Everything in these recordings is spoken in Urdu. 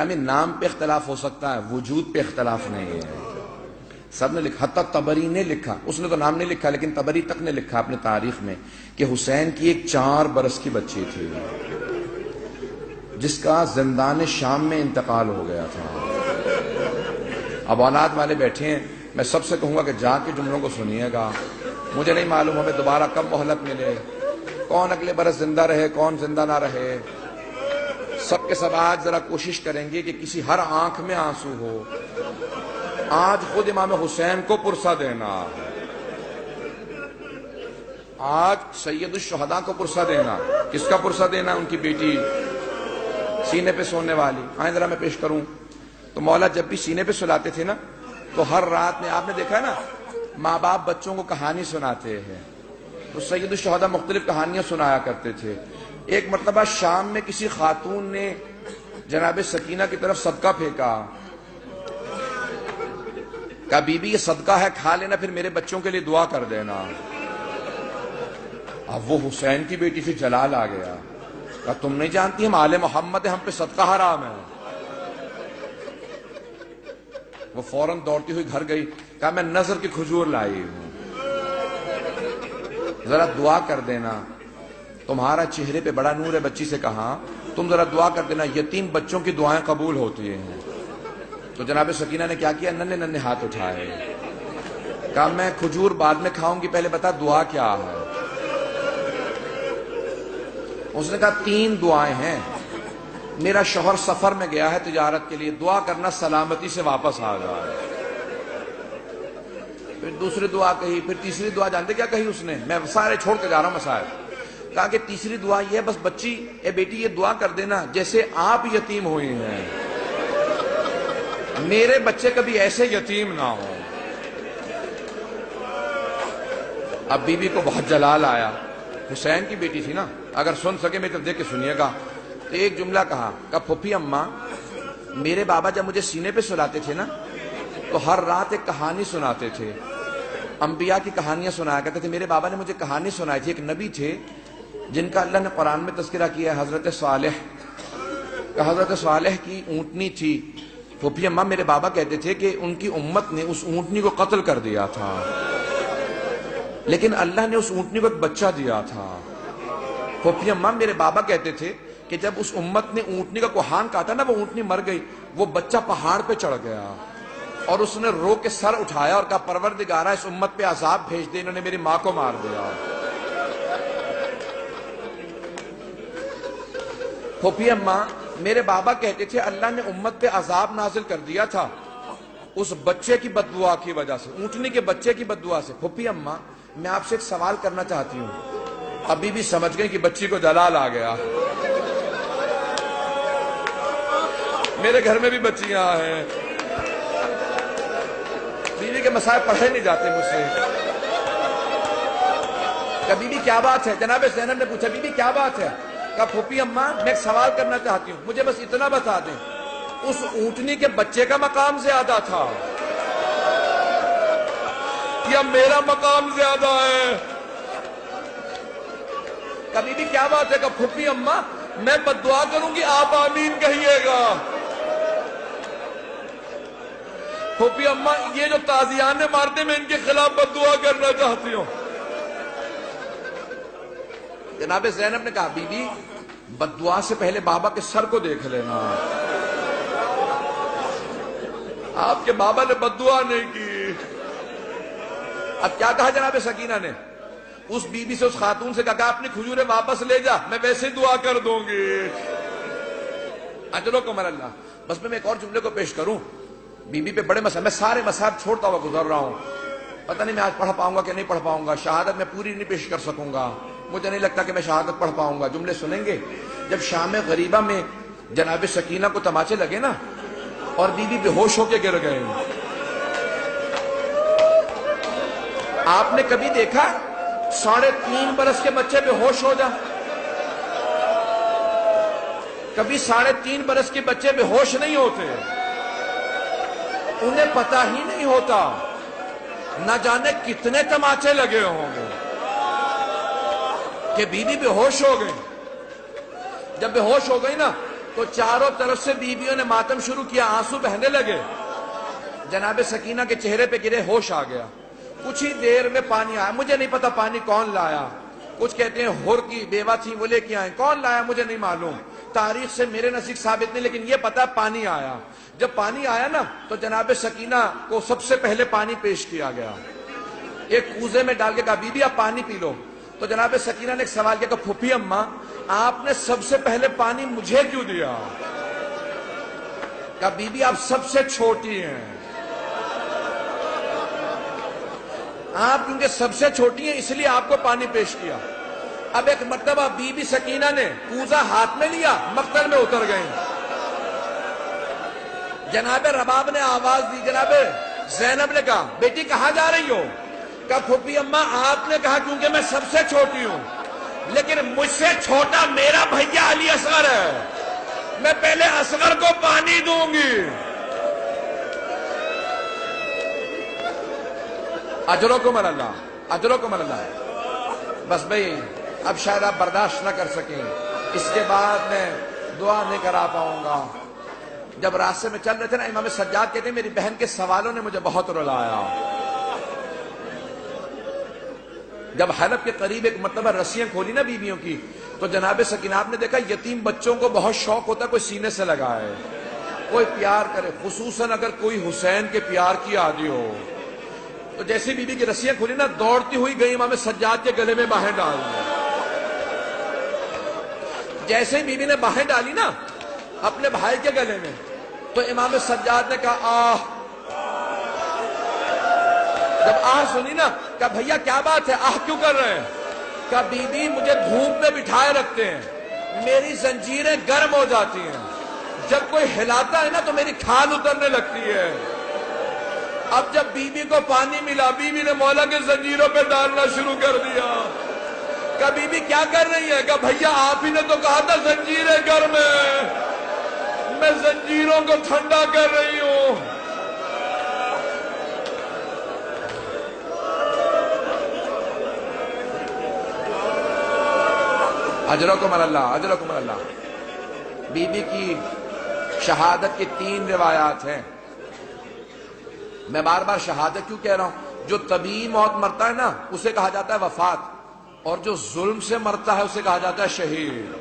میں نام پہ اختلاف ہو سکتا ہے، وجود پہ اختلاف نہیں ہے. سب نے لکھا، حتی طبری نے لکھا، اس نے تو نام نہیں لکھا لیکن طبری تک نے لکھا اپنے تاریخ میں کہ حسین کی ایک 4 برس کی بچی تھی جس کا زندان شام میں انتقال ہو گیا تھا. اب اولاد والے بیٹھے ہیں، میں سب سے کہوں گا کہ جا کے جملوں کو سنیے گا. مجھے نہیں معلوم ہمیں دوبارہ کب مہلت ملے، کون اگلے برس زندہ رہے کون زندہ نہ رہے. سب کے سب آج ذرا کوشش کریں گے کہ کسی ہر آنکھ میں آنسو ہو. آج خود امام حسین کو پرسہ دینا، آج سید الشہداء کو پرسہ دینا. کس کا پرسہ دینا؟ ان کی بیٹی سینے پہ سونے والی. آئیں ذرا میں پیش کروں. تو مولا جب بھی سینے پہ سلاتے تھے نا تو ہر رات میں آپ نے دیکھا ہے نا ماں باپ بچوں کو کہانی سناتے ہیں. تو سید الشہداء مختلف کہانیاں سنایا کرتے تھے. ایک مرتبہ شام میں کسی خاتون نے جناب سکینہ کی طرف صدقہ پھینکا، کہا بی بی یہ صدقہ ہے کھا لینا پھر میرے بچوں کے لیے دعا کر دینا. اب وہ حسین کی بیٹی سے جلال آ گیا، کہا تم نہیں جانتی ہم آل محمد ہیں، ہم پہ صدقہ حرام ہے. وہ فوراً دوڑتی ہوئی گھر گئی، کہا میں نظر کی کھجور لائی ہوں، ذرا دعا کر دینا، تمہارا چہرے پہ بڑا نور ہے. بچی سے کہا تم ذرا دعا کر دینا، یتیم بچوں کی دعائیں قبول ہوتی ہیں. تو جناب سکینہ نے کیا کیا؟ ننھے ننھے ہاتھ اٹھائے، کہا میں کھجور بعد میں کھاؤں گی، پہلے بتا دعا کیا ہے. اس نے کہا 3 دعائیں ہیں. میرا شوہر سفر میں گیا ہے تجارت کے لیے، دعا کرنا سلامتی سے واپس آ جائے. پھر دوسری دعا کہی، پھر تیسری دعا جانتے کیا کہی اس نے؟ میں سارے چھوڑ کے جا رہا ہوں مسائل. کہا کہ تیسری دعا یہ ہے بس بچی اے بیٹی یہ دعا کر دینا جیسے آپ یتیم ہوئی ہیں میرے بچے کبھی ایسے یتیم نہ ہوں. اب بی بی کو بہت جلال آیا، حسین کی بیٹی تھی نا، اگر سن سکے میری طرف دیکھ کے سنیے گا. تو ایک جملہ کہا پھوپھی اماں میرے بابا جب مجھے سینے پہ سلاتے تھے نا تو ہر رات ایک کہانی سناتے تھے، انبیاء کی کہانیاں سنایا کرتے تھے. میرے بابا نے مجھے کہانی سنائی تھی. ایک نبی تھے جن کا اللہ نے قرآن میں تذکرہ کیا ہے، حضرت صالح کا. حضرت صالح کی اونٹنی تھی. پھوپھی اماں میرے بابا کہتے تھے کہ ان کی امت نے اس اونٹنی کو قتل کر دیا تھا لیکن اللہ نے اس اونٹنی کو ایک بچہ دیا تھا. پھوپھی اماں میرے بابا کہتے تھے کہ جب اس امت نے اونٹنی کا کوہان کاٹا نا وہ اونٹنی مر گئی، وہ بچہ پہاڑ پہ چڑھ گیا اور اس نے رو کے سر اٹھایا اور کہا پروردگارا اس امت پہ عذاب بھیج دے، انہوں نے میری ماں کو مار دیا. پھوپھی اماں میرے بابا کہتے تھے اللہ نے امت پہ عذاب نازل کر دیا تھا اس بچے کی بد دعا کی وجہ سے، اونٹنی کے بچے کی بد دعا سے. پھوپھی اماں میں آپ سے ایک سوال کرنا چاہتی ہوں. ابھی بھی سمجھ گئے کہ بچی کو جلال آ گیا. میرے گھر میں بھی بچیاں ہیں، بیوی کے مسائل پڑھے نہیں جاتے مجھ سے. کہ بیوی کیا بات ہے؟ جناب زینب نے پوچھا بیوی کیا بات ہے؟ کہا پھوپھی اماں میں ایک سوال کرنا چاہتی ہوں، مجھے بس اتنا بتا دیں اس اونٹنی کے بچے کا مقام زیادہ تھا یا میرا مقام زیادہ ہے؟ کبھی بھی کیا بات ہے؟ کہ پھوپھی اماں میں بد دعا کروں گی آپ آمین کہیے گا. پھوپھی اماں یہ جو تازیان مارتے میں ان کے خلاف بد دعا کرنا چاہتی ہوں. جناب زینب نے کہا بی بی بد دعا سے پہلے بابا کے سر کو دیکھ لینا. آپ کے بابا نے بد دعا نہیں کی. اب کیا کہا جناب سکینہ نے؟ اس بی بی سے اس خاتون سے کہا اپنی کھجوریں واپس لے جا، میں ویسے دعا کر دوں گی. اجر و کمر اللہ. بس میں ایک اور جملے کو پیش کروں. بی بی پہ بڑے مسائل، میں سارے مسائل چھوڑتا ہوا گزر رہا ہوں. پتہ نہیں میں آج پڑھ پاؤں گا کہ نہیں پڑھ پاؤں گا. شہادت میں پوری نہیں پیش کر سکوں گا، مجھے نہیں لگتا کہ میں شہادت پڑھ پاؤں گا. جملے سنیں گے. جب شام غریبہ میں جناب سکینہ کو تماچے لگے نا اور بی بی بے ہوش ہو کے گر گئے. آپ نے کبھی دیکھا 3.5 برس کے بچے بے ہوش ہو جا؟ کبھی 3.5 برس کے بچے بے ہوش نہیں ہوتے، انہیں پتہ ہی نہیں ہوتا نہ جانے کتنے تماچے لگے ہوں گے کہ بی بی بے ہوش ہو گئی. جب بے ہوش ہو گئی نا تو چاروں طرف سے بیویوں نے ماتم شروع کیا، آنسو بہنے لگے. جناب سکینہ کے چہرے پہ گرے، ہوش آ گیا. کچھ ہی دیر میں پانی آیا. مجھے نہیں پتا پانی کون لایا. کچھ کہتے ہیں ہر کی بیوہ تھی وہ لے کے آئے، کون لایا مجھے نہیں معلوم، تاریخ سے میرے نزدیک ثابت نہیں، لیکن یہ پتا پانی آیا. جب پانی آیا نا تو جناب سکینہ کو سب سے پہلے پانی پیش کیا گیا. ایک کوزے میں ڈال کے کہا بی بی آپ پانی پی لو. تو جناب سکینہ نے ایک سوال کیا کہ پھوپھی اماں آپ نے سب سے پہلے پانی مجھے کیوں دیا؟ کہا بی بی آپ سب سے چھوٹی ہیں، آپ کیونکہ سب سے چھوٹی ہیں اس لیے آپ کو پانی پیش کیا. اب ایک مرتبہ بی بی سکینہ نے کوزہ ہاتھ میں لیا، مقتل میں اتر گئے. جناب رباب نے آواز دی، جناب زینب نے کہا بیٹی کہاں جا رہی ہو؟ کہا پھوپھی اماں آپ نے کہا کیونکہ میں سب سے چھوٹی ہوں، لیکن مجھ سے چھوٹا میرا بھیا علی اصغر ہے، میں پہلے اصغر کو پانی دوں گی. اجرکم اللہ، اجرکم اللہ. بس بھئی اب شاید آپ برداشت نہ کر سکیں، اس کے بعد میں دعا نہیں کرا پاؤں گا. جب راستے میں چل رہے تھے نا، امام سجاد کہتے ہیں میری بہن کے سوالوں نے مجھے بہت رلایا. جب حلب کے قریب ایک مرتبہ رسیاں کھولی نا بیویوں کی، تو جناب سکینہ آپ نے دیکھا یتیم بچوں کو بہت شوق ہوتا ہے کوئی سینے سے لگائے، کوئی پیار کرے، خصوصاً اگر کوئی حسین کے پیار کی عادی ہو. تو جیسے بی بی کی رسیاں کھولی نا، دوڑتی ہوئی گئی امام سجاد کے گلے میں باہیں ڈال دی. جیسے ہی بی بی نے باہیں ڈالی نا اپنے بھائی کے گلے میں، تو امام سجاد نے کہا آہ. جب آہ سنی نا، کہا بھیا کیا بات ہے، آہ کیوں کر رہے ہیں؟ کہا بی بی مجھے دھوپ میں بٹھائے رکھتے ہیں، میری زنجیریں گرم ہو جاتی ہیں، جب کوئی ہلاتا ہے نا تو میری کھال اترنے لگتی ہے. اب جب بی بی کو پانی ملا، بی بی نے مولا کے زنجیروں پہ ڈالنا شروع کر دیا. کہا بی بی کیا کر رہی ہے؟ کہا بھیا آپ ہی نے تو کہا تھا زنجیریں گرم ہیں، میں زنجیروں کو ٹھنڈا کر رہی ہوں. اجرکم اللہ، اجرکم اللہ. بی بی کی شہادت کی 3 روایات ہیں. میں بار بار شہادت کیوں کہہ رہا ہوں؟ جو طبیعی موت مرتا ہے نا اسے کہا جاتا ہے وفات، اور جو ظلم سے مرتا ہے اسے کہا جاتا ہے شہید.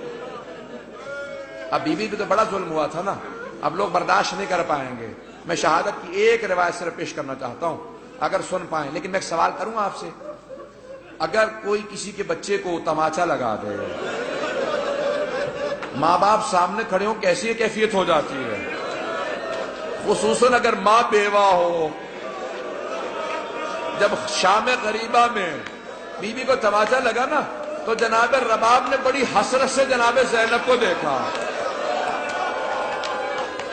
اب بی بی بھی تو بڑا ظلم ہوا تھا نا، اب لوگ برداشت نہیں کر پائیں گے. میں شہادت کی ایک روایت صرف پیش کرنا چاہتا ہوں اگر سن پائیں. لیکن میں ایک سوال کروں آپ سے، اگر کوئی کسی کے بچے کو تماچا لگا دے، ماں باپ سامنے کھڑے ہوں کیسی کیفیت ہو جاتی ہے؟ خصوصاً اگر ماں بیوہ ہو. جب شام غریبہ میں بی بی کو تماچا لگا نا تو جناب رباب نے بڑی حسرت سے جناب زینب کو دیکھا.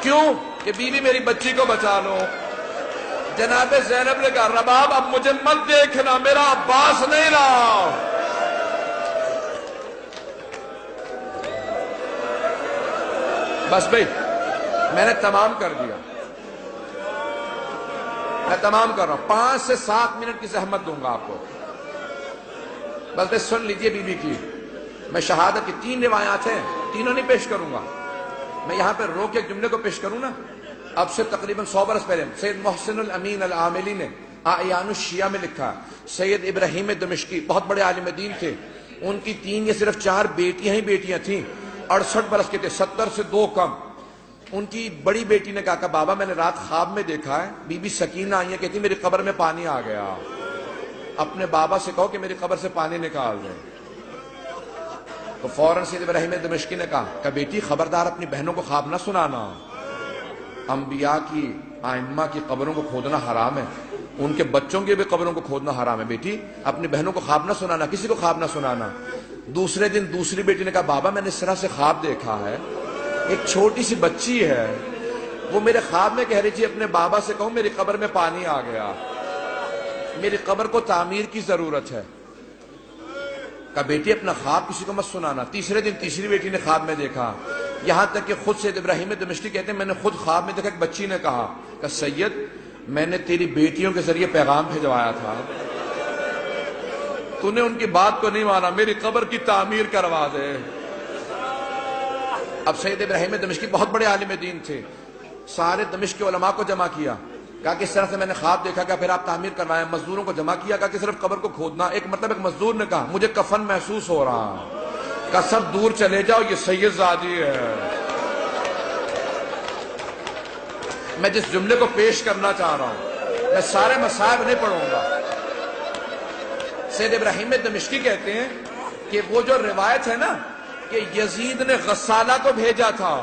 کیوں؟ کہ بی بی میری بچی کو بچا لو. جناب زینب نے کہا رباب اب مجھے مت دیکھنا، میرا عباس نہیں رہا. بس بھئی میں نے تمام کر دیا، میں تمام کر رہا ہوں. 5 سے 7 منٹ کی زحمت دوں گا آپ کو. بس سن لیجئے بی بی کی. میں شہادت کی 3 روایات ہیں، تینوں نہیں پیش کروں گا. میں یہاں پہ رو کے ایک جملے کو پیش کروں نا، اب سے تقریباً 100 برس پہلے سید محسن الامین العاملی نے اعیان الشیعہ میں لکھا. سید ابراہیم دمشقی بہت بڑے عالم دین تھے، ان کی 3 یا صرف 4 بیٹیاں ہی بیٹیاں تھیں. 68 برس کے تھے، 70 سے 2 کم. ان کی بڑی بیٹی نے کہا کہ بابا میں نے رات خواب میں دیکھا ہے بی بی سکینہ آئی ہے، کہتی میری قبر میں پانی آ گیا، اپنے بابا سے کہو کہ میری قبر سے پانی نکال دیں. تو فوراً سید ابراہیم دمشقی نے کہا کہ بیٹی خبردار اپنی بہنوں کو خواب نہ سنانا، انبیاء کی ائمہ کی قبروں کو کھودنا حرام ہے، ان کے بچوں کی بھی قبروں کو کھودنا حرام ہے. بیٹی اپنی بہنوں کو خواب نہ سنانا، کسی کو خواب نہ سنانا. دوسرے دن دوسری بیٹی نے کہا بابا میں نے اس طرح سے خواب دیکھا ہے، ایک چھوٹی سی بچی ہے، وہ میرے خواب میں کہہ رہی تھی اپنے بابا سے کہوں میری قبر میں پانی آ گیا، میری قبر کو تعمیر کی ضرورت ہے. کہا بیٹی اپنا خواب کسی کو مت سنانا. تیسرے دن تیسری بیٹی نے خواب میں دیکھا، یہاں تک کہ خود سید ابراہیم دمشقی کہتے ہیں میں نے خود خواب میں دیکھا ایک بچی نے کہا کہ سید میں نے تیری بیٹیوں کے ذریعے پیغام بھجوایا تھا، تو نے ان کی بات کو نہیں مانا، میری قبر کی تعمیر کروا دے. اب سید ابراہیم دمشقی بہت بڑے عالم دین تھے، سارے دمشق کے علماء کو جمع کیا، کہا کہ اس طرح سے میں نے خواب دیکھا کہ پھر آپ تعمیر کروائیں، مزدوروں کو جمع کیا، کہا کہ صرف قبر کو کھودنا۔ ایک مرتبہ ایک مزدور نے کہا مجھے کفن محسوس ہو رہا، کہا سب دور چلے جاؤ، یہ سید زادی ہے۔ میں جس جملے کو پیش کرنا چاہ رہا ہوں، میں سارے مصائب نہیں پڑھوں گا۔ سید ابراہیم دمشقی کہتے ہیں کہ وہ جو روایت ہے نا کہ یزید نے غسالہ کو بھیجا تھا،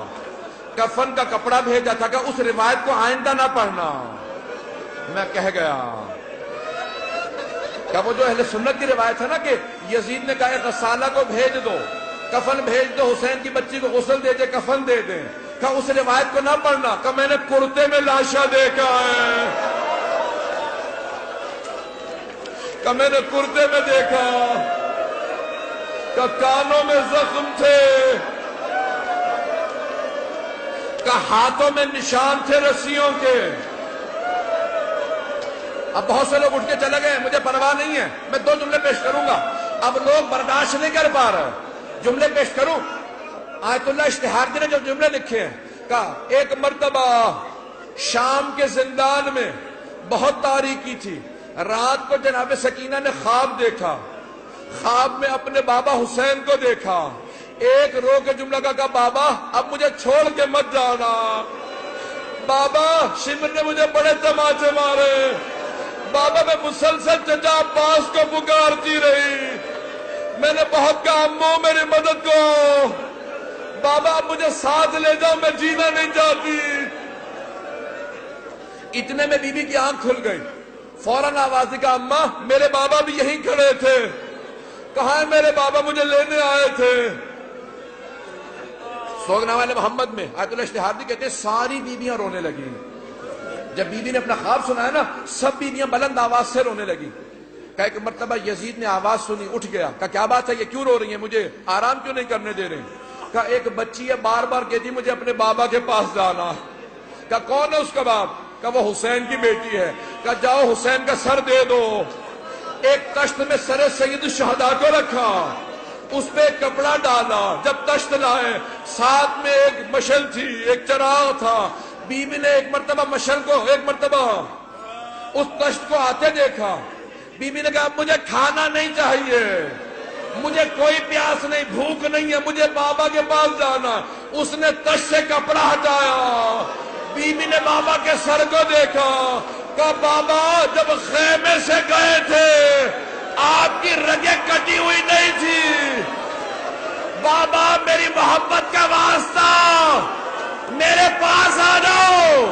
کفن کا کپڑا بھیجا تھا، کہ اس روایت کو آئندہ نہ پڑھنا۔ میں کہہ گیا کہ وہ جو اہل سنت کی روایت ہے نا کہ یزید نے کہا غسالہ کو بھیج دو، کفن بھیج دو، حسین کی بچی کو غسل دے دے، کفن دے دیں، کہ اس روایت کو نہ پڑھنا، کہ میں نے کرتے میں لاشا دیکھا ہے، کہ میں نے کرتے میں دیکھا، کہ کانوں میں زخم تھے، کہ ہاتھوں میں نشان تھے رسیوں کے۔ اب بہت سے لوگ اٹھ کے چلے گئے، مجھے پرواہ نہیں ہے، میں 2 جملے پیش کروں گا، اب لوگ برداشت نہیں کر پا رہے، جملے پیش کروں۔ آیت اللہ اشتہاردی نے جو جملے لکھے ہیں، کہا ایک مرتبہ شام کے زندان میں بہت تاریکی تھی، رات کو جناب سکینہ نے خواب دیکھا، خواب میں اپنے بابا حسین کو دیکھا، ایک رو کے جملہ کا کہا بابا اب مجھے چھوڑ کے مت جانا، بابا شمر نے مجھے بڑے تماچے مارے، بابا میں مسلسل چچا عباس کو پکارتی رہی، میں نے بہت کہا امو میری مدد کو، بابا اب مجھے ساتھ لے جاؤ، میں جینا نہیں چاہتی۔ اتنے میں بی بی کی آنکھ کھل گئی، فوراً آواز دی، کہا اماں میرے بابا بھی یہیں کھڑے تھے، کہاں ہے میرے بابا، مجھے لینے آئے تھے۔ سوگنامہ محمد میں آیت اللہ اشتہاردی کہتے ہیں ساری بیویاں رونے لگی، جب بی بی نے اپنا خواب سنایا نا سب بیویاں بلند آواز سے رونے لگی۔ کہا ایک مرتبہ یزید نے آواز سنی، اٹھ گیا، کہا کیا بات ہے، یہ کیوں رو رہی ہیں، مجھے آرام کیوں نہیں کرنے دے رہے ہیں؟ کہا ایک بچی ہے بار بار کہتی مجھے اپنے بابا کے پاس جانا۔ کہا کون ہے اس کا باپ؟ کہا وہ حسین کی بیٹی ہے۔ کہا جاؤ حسین کا سر دے دو۔ ایک تشت میں سر سید الشہداء کو رکھا، اس پہ ایک کپڑا ڈالا، جب تشت لائے ساتھ میں ایک مشل تھی، ایک چراغ تھا، بی بی نے ایک مرتبہ مشل کو، ایک مرتبہ اس تشت کو آتے دیکھا، بی بی نے کہا مجھے کھانا نہیں چاہیے، مجھے کوئی پیاس نہیں، بھوک نہیں ہے، مجھے بابا کے پاس جانا۔ اس نے تشت سے کپڑا ہٹایا، بی بی نے بابا کے سر کو دیکھا، کہا بابا جب خیمے سے گئے تھے آپ کی رگیں کٹی ہوئی نہیں تھی، بابا میری محبت کا واسطہ میرے پاس آ جاؤ۔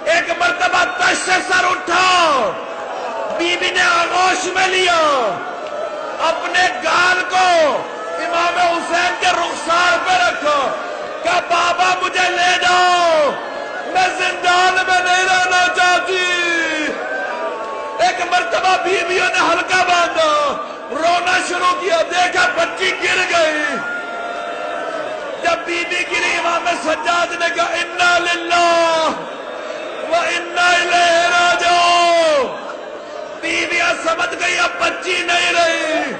ایک مرتبہ تشت سے سر اٹھا، بی بی نے آغوش میں لیا، اپنے گال کو امام حسین کے رخسار پہ رکھا، کہ بابا مجھے لے جاؤ، میں زندان میں نہیں رہنا چاہتی۔ ایک مرتبہ بیویوں نے ہلکا باندھا، رونا شروع کیا، دیکھا بچی گر گئی۔ جب بی بی گری امام سجاد نے کہا انا للہ و انا الیہ راجعون۔ بیویاں سمجھ گئی اب بچی نہیں رہی،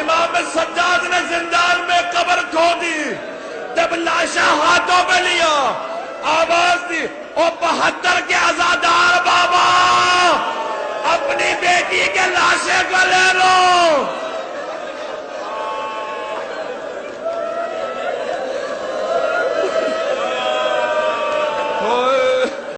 امام سجاد نے زندان میں قبر کھودی، جب لاشا ہاتھوں میں لیا آواز دی، او 72 کے عزادار بابا اپنی بیٹی کے لاشے کو لے لو،